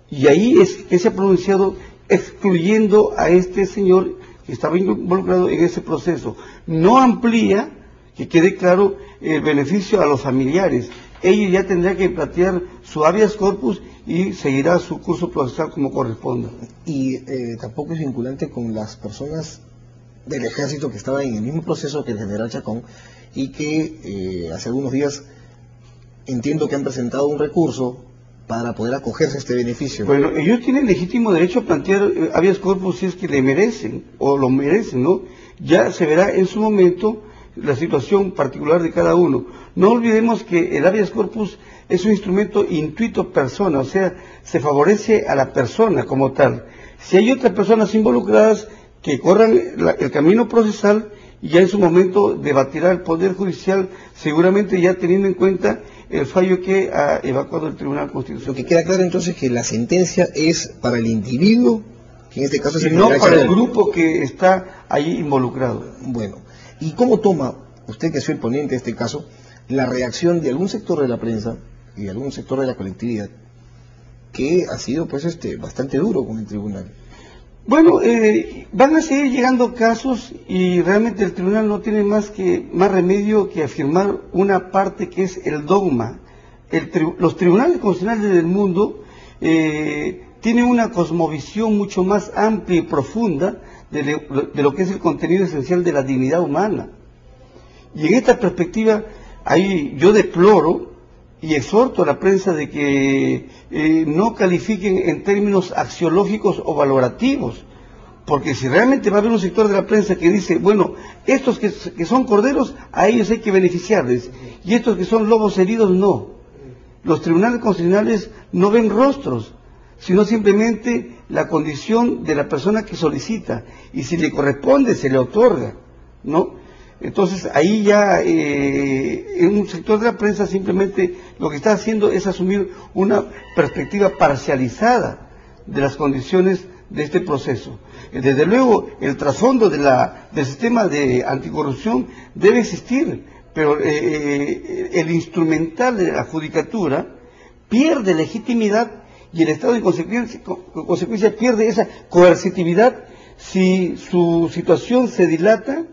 Y ahí es que se ha pronunciado excluyendo a este señor que estaba involucrado en ese proceso. No amplía, que quede claro, el beneficio a los familiares. Ellos ya tendrán que plantear su habeas corpus y seguirá su curso procesal como corresponda. Y tampoco es vinculante con las personas del ejército que estaban en el mismo proceso que el general Chacón y que hace algunos días entiendo que han presentado un recurso para poder acogerse a este beneficio. Bueno, ellos tienen legítimo derecho a plantear habeas corpus si es que le merecen o lo merecen, ¿no? Ya se verá en su momento la situación particular de cada uno. No olvidemos que el habeas corpus es un instrumento intuito persona, o sea, se favorece a la persona como tal. Si hay otras personas involucradas, que corran el camino procesal y ya en su momento debatirá el Poder Judicial, seguramente ya teniendo en cuenta el fallo que ha evacuado el Tribunal Constitucional. Lo que queda claro entonces es que la sentencia es para el individuo, que en este caso es el no general para el Chacón. grupo que está ahí involucrado. Bueno, ¿y cómo toma usted, que es el ponente de este caso, la reacción de algún sector de la prensa y de algún sector de la colectividad que ha sido pues bastante duro con el tribunal? Bueno, van a seguir llegando casos y realmente el tribunal no tiene más remedio que afirmar una parte que es el dogma. Los tribunales constitucionales del mundo tienen una cosmovisión mucho más amplia y profunda de lo que es el contenido esencial de la dignidad humana. Y en esta perspectiva, ahí yo deploro y exhorto a la prensa de que no califiquen en términos axiológicos o valorativos, porque si realmente va a haber un sector de la prensa que dice, bueno, estos que son corderos, a ellos hay que beneficiarles, y estos que son lobos heridos, no. Los tribunales constitucionales no ven rostros, sino simplemente la condición de la persona que solicita, y si le corresponde, se le otorga, ¿no? Entonces ahí ya en un sector de la prensa simplemente lo que está haciendo es asumir una perspectiva parcializada de las condiciones de este proceso. Desde luego el trasfondo del sistema de anticorrupción debe existir, pero el instrumental de la judicatura pierde legitimidad y el Estado en consecuencia pierde esa coercitividad si su situación se dilata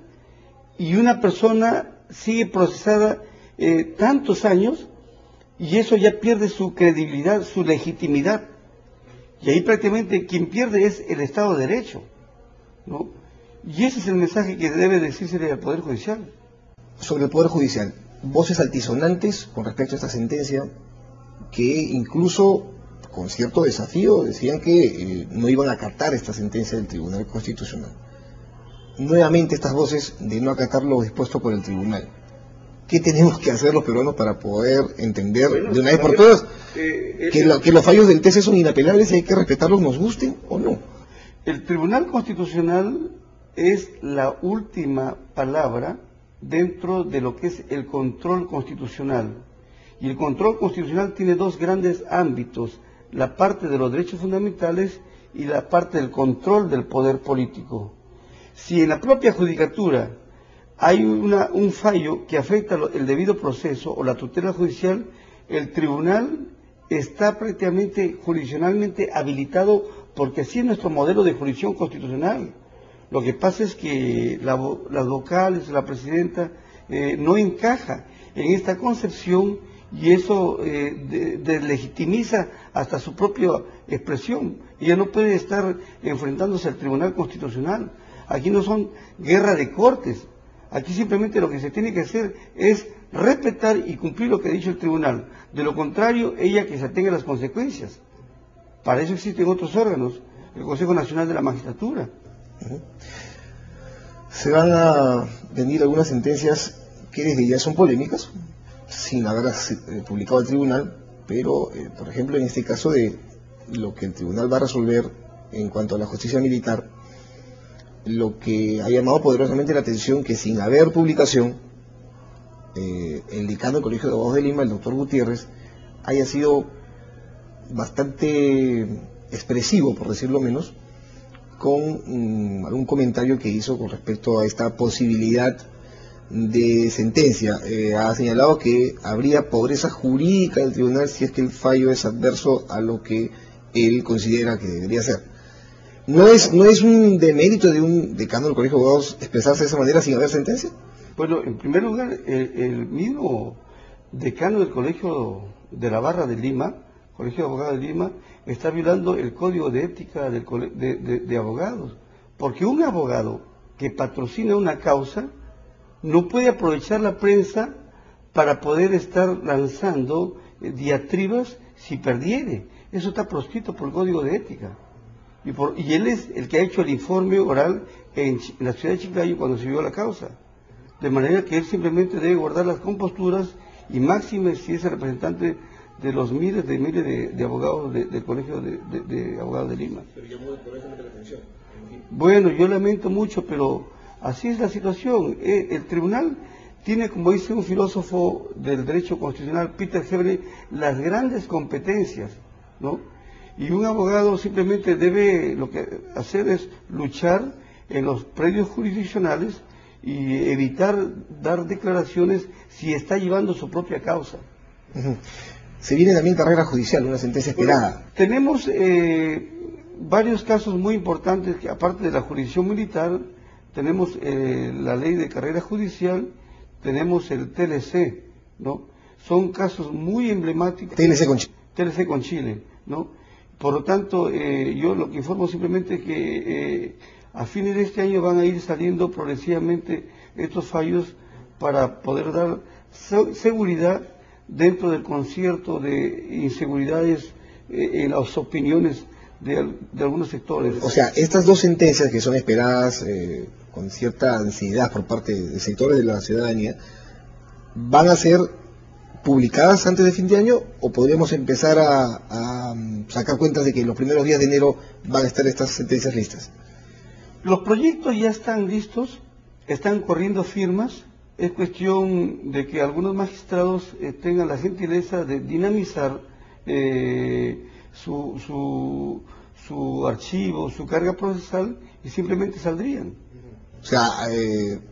y una persona sigue procesada tantos años, y eso ya pierde su credibilidad, su legitimidad. Y ahí prácticamente quien pierde es el Estado de Derecho, ¿no? Y ese es el mensaje que debe decírsele al Poder Judicial. Sobre el Poder Judicial, voces altisonantes con respecto a esta sentencia, que incluso con cierto desafío decían que no iban a acatar esta sentencia del Tribunal Constitucional. Nuevamente estas voces de no acatar lo dispuesto por el tribunal. ¿Qué tenemos que hacer los peruanos para poder entender de una vez por todas que los fallos del TC son inapelables y hay que respetarlos, nos gusten o no? El Tribunal Constitucional es la última palabra dentro de lo que es el control constitucional. Y el control constitucional tiene dos grandes ámbitos, la parte de los derechos fundamentales y la parte del control del poder político. Si en la propia judicatura hay un fallo que afecta el debido proceso o la tutela judicial, el tribunal está prácticamente jurisdiccionalmente habilitado, porque así es nuestro modelo de jurisdicción constitucional. Lo que pasa es que las vocales, la presidenta, no encaja en esta concepción, y eso deslegitimiza hasta su propia expresión. Ella no puede estar enfrentándose al Tribunal Constitucional. Aquí no son guerra de cortes, aquí simplemente lo que se tiene que hacer es respetar y cumplir lo que ha dicho el tribunal. De lo contrario, ella que se atenga a las consecuencias. Para eso existen otros órganos, el Consejo Nacional de la Magistratura. Se van a venir algunas sentencias que desde ya son polémicas, sin haber publicado el tribunal, pero, por ejemplo, en este caso de lo que el tribunal va a resolver en cuanto a la justicia militar, lo que ha llamado poderosamente la atención, que sin haber publicación, el decano del Colegio de Abogados de Lima, el doctor Gutiérrez, haya sido bastante expresivo, por decirlo menos, con algún comentario que hizo con respecto a esta posibilidad de sentencia. Ha señalado que habría pobreza jurídica del tribunal si es que el fallo es adverso a lo que él considera que debería ser. ¿No es un demérito de un decano del Colegio de Abogados expresarse de esa manera sin haber sentencia? Bueno, en primer lugar, el mismo decano del Colegio de la Barra de Lima, Colegio de Abogados de Lima, está violando el código de ética de abogados, porque un abogado que patrocina una causa no puede aprovechar la prensa para poder estar lanzando diatribas si perdiere. Eso está proscrito por el código de ética. Y él es el que ha hecho el informe oral en la ciudad de Chiclayo cuando se vio la causa. De manera que él simplemente debe guardar las composturas y máxime si es el representante de los miles de abogados del Colegio de Abogados de Lima. Pero llamó poderosamente la atención. Bueno, yo lamento mucho, pero así es la situación. El tribunal tiene, como dice un filósofo del derecho constitucional, Peter Hebrey, las grandes competencias, ¿no? Y un abogado simplemente debe lo que hacer es luchar en los predios jurisdiccionales y evitar dar declaraciones si está llevando su propia causa. Se viene también carrera judicial, una sentencia esperada. Bueno, tenemos varios casos muy importantes que, aparte de la jurisdicción militar, tenemos la ley de carrera judicial, tenemos el TLC, ¿no? Son casos muy emblemáticos. TLC con Chile, ¿no? Por lo tanto, yo lo que informo simplemente es que a fines de este año van a ir saliendo progresivamente estos fallos para poder dar seguridad dentro del concierto de inseguridades en las opiniones de algunos sectores. O sea, estas dos sentencias que son esperadas con cierta ansiedad por parte de sectores de la ciudadanía, ¿van a ser publicadas antes de fin de año o podríamos empezar a sacar cuentas de que en los primeros días de enero van a estar estas sentencias listas? Los proyectos ya están listos, están corriendo firmas. Es cuestión de que algunos magistrados tengan la gentileza de dinamizar su archivo, su carga procesal, y simplemente saldrían. O sea,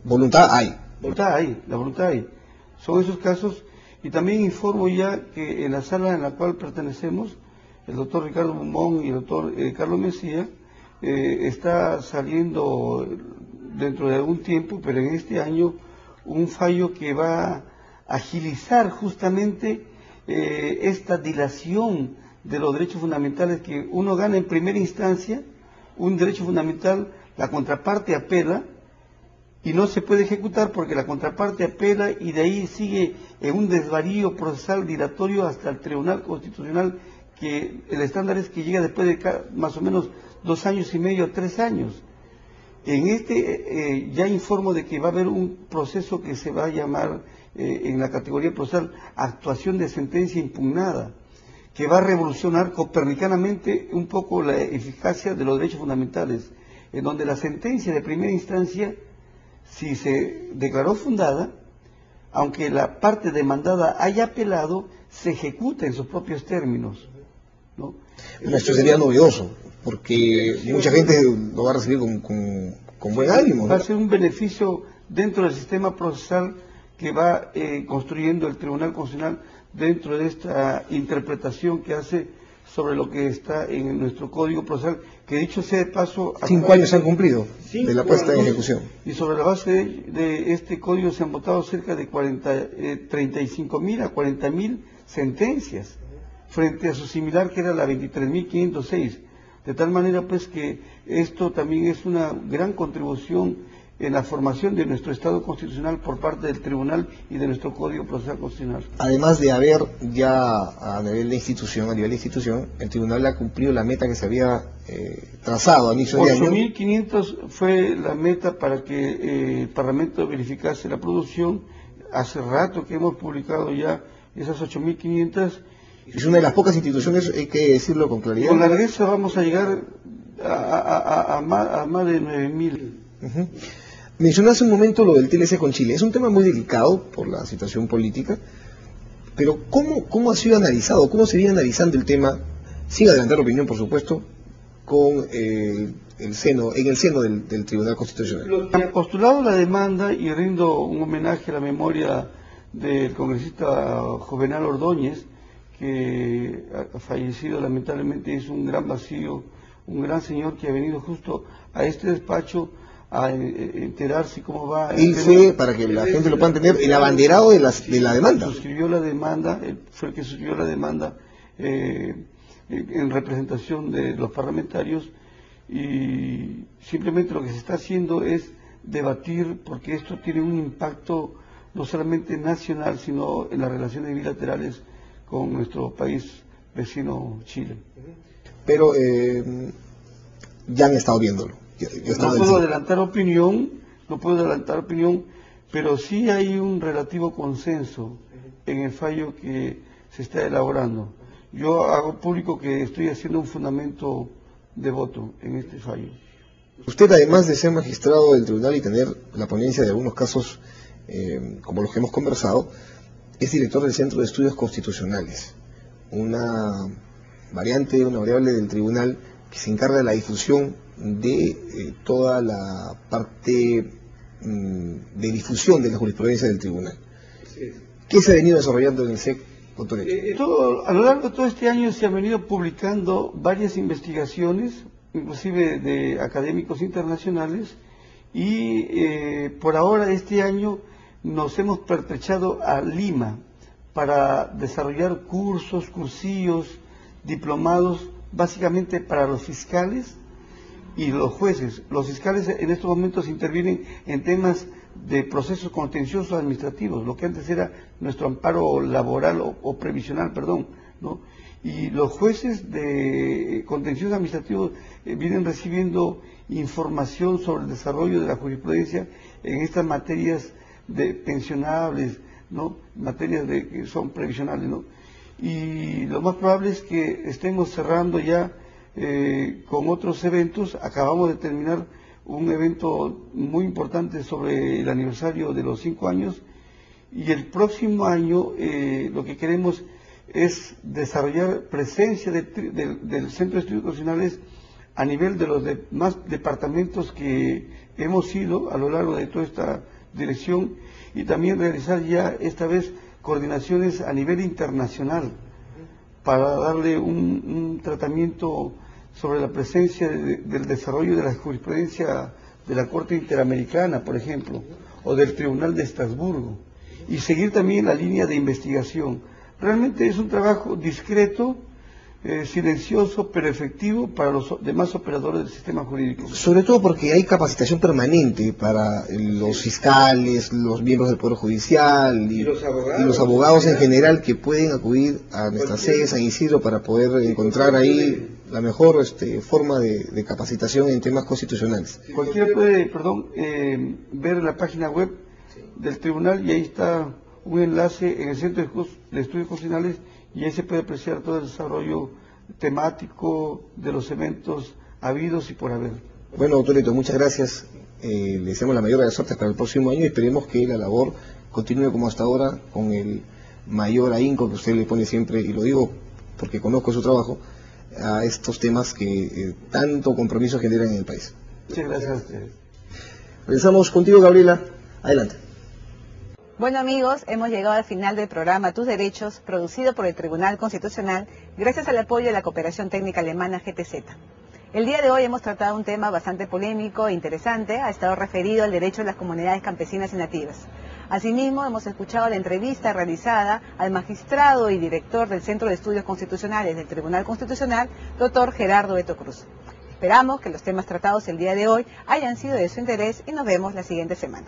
voluntad hay. La voluntad hay. Son esos casos. Y también informo ya que en la sala en la cual pertenecemos, el doctor Ricardo Bombón y el doctor Carlos Mesía, está saliendo dentro de algún tiempo, pero en este año, un fallo que va a agilizar justamente esta dilación de los derechos fundamentales que uno gana en primera instancia, un derecho fundamental, la contraparte apela, y no se puede ejecutar porque la contraparte apela y de ahí sigue en un desvarío procesal dilatorio hasta el Tribunal Constitucional, que el estándar es que llega después de más o menos 2 años y medio a 3 años. En ya informo de que va a haber un proceso que se va a llamar en la categoría procesal actuación de sentencia impugnada, que va a revolucionar copernicanamente un poco la eficacia de los derechos fundamentales, en donde la sentencia de primera instancia, si se declaró fundada, aunque la parte demandada haya apelado, se ejecuta en sus propios términos, ¿no? Esto sería novedoso, porque mucha gente lo va a recibir con buen ánimo, ¿no? Va a ser un beneficio dentro del sistema procesal que va construyendo el Tribunal Constitucional dentro de esta interpretación que hace sobre lo que está en nuestro Código Procesal, que dicho sea de paso... 5 años se han cumplido de la puesta en ejecución. Y sobre la base de este código se han votado cerca de 35.000 a 40.000 sentencias, frente a su similar que era la 23.506. De tal manera pues que esto también es una gran contribución en la formación de nuestro Estado constitucional por parte del Tribunal y de nuestro Código Procesal Constitucional. Además de haber ya a nivel de institución, el Tribunal ha cumplido la meta que se había trazado a inicio de año. 8.500 fue la meta para que el Parlamento verificase la producción. Hace rato que hemos publicado ya esas 8.500. Es una de las pocas instituciones, hay que decirlo con claridad. Con largueza vamos a llegar a más de 9.000. Mencioné hace un momento lo del TLC con Chile. Es un tema muy delicado por la situación política, pero ¿cómo ha sido analizado? ¿Cómo se viene analizando el tema, sin adelantar opinión, por supuesto, con en el seno del Tribunal Constitucional? Han postulado la demanda, y rindo un homenaje a la memoria del congresista Juvenal Ordóñez, que ha fallecido lamentablemente. Es un gran vacío, un gran señor que ha venido justo a este despacho a enterarse cómo va. Él fue, para que la gente lo pueda entender, el abanderado de la demanda. Suscribió la demanda, él fue el que suscribió la demanda en representación de los parlamentarios, y simplemente lo que se está haciendo es debatir, porque esto tiene un impacto no solamente nacional, sino en las relaciones bilaterales con nuestro país vecino Chile. Pero ya han estado viéndolo. No puedo adelantar opinión, pero sí hay un relativo consenso en el fallo que se está elaborando. Yo hago público que estoy haciendo un fundamento de voto en este fallo. Usted, además de ser magistrado del tribunal y tener la ponencia de algunos casos como los que hemos conversado, es director del Centro de Estudios Constitucionales, una variable del tribunal que se encarga de la difusión de toda la parte de difusión de la jurisprudencia del tribunal. ¿Qué se ha venido desarrollando en el SEC, doctor? A lo largo de todo este año se han venido publicando varias investigaciones, inclusive de académicos internacionales, y por ahora este año nos hemos pertrechado a Lima para desarrollar cursillos, diplomados, básicamente para los fiscales y los jueces. Los fiscales en estos momentos intervienen en temas de procesos contenciosos administrativos, lo que antes era nuestro amparo laboral o previsional, ¿no? Y los jueces de contenciosos administrativos vienen recibiendo información sobre el desarrollo de la jurisprudencia en estas materias de pensionables, ¿no? Materias que son previsionales, ¿no? Y lo más probable es que estemos cerrando ya con otros eventos. Acabamos de terminar un evento muy importante sobre el aniversario de los 5 años, y el próximo año lo que queremos es desarrollar presencia del Centro de Estudios Constitucionales a nivel de los demás departamentos que hemos ido a lo largo de toda esta dirección, y también realizar ya esta vez coordinaciones a nivel internacional para darle un tratamiento sobre la presencia del desarrollo de la jurisprudencia de la Corte Interamericana, por ejemplo, o del Tribunal de Estrasburgo, y seguir también la línea de investigación. Realmente es un trabajo discreto, silencioso, pero efectivo para los demás operadores del sistema jurídico. Sobre todo porque hay capacitación permanente para los fiscales, los miembros del Poder Judicial y los abogados en general, que pueden acudir a nuestra sede San Isidro para poder encontrar ahí la mejor forma de capacitación en temas constitucionales. Cualquiera puede, ver la página web del tribunal, y ahí está un enlace en el Centro de Estudios Constitucionales, y ahí se puede apreciar todo el desarrollo temático de los eventos habidos y por haber. Bueno, doctor Leto, muchas gracias. Le deseamos la mayor de las suertes para el próximo año, y esperemos que la labor continúe como hasta ahora, con el mayor ahínco que usted le pone siempre, y lo digo porque conozco su trabajo, a estos temas que tanto compromiso generan en el país. Muchas gracias a ustedes. Regresamos contigo, Gabriela. Adelante. Bueno, amigos, hemos llegado al final del programa Tus Derechos, producido por el Tribunal Constitucional, gracias al apoyo de la cooperación técnica alemana GTZ. El día de hoy hemos tratado un tema bastante polémico e interesante. Ha estado referido al derecho de las comunidades campesinas y nativas. Asimismo, hemos escuchado la entrevista realizada al magistrado y director del Centro de Estudios Constitucionales del Tribunal Constitucional, doctor Gerardo Beto Cruz. Esperamos que los temas tratados el día de hoy hayan sido de su interés, y nos vemos la siguiente semana.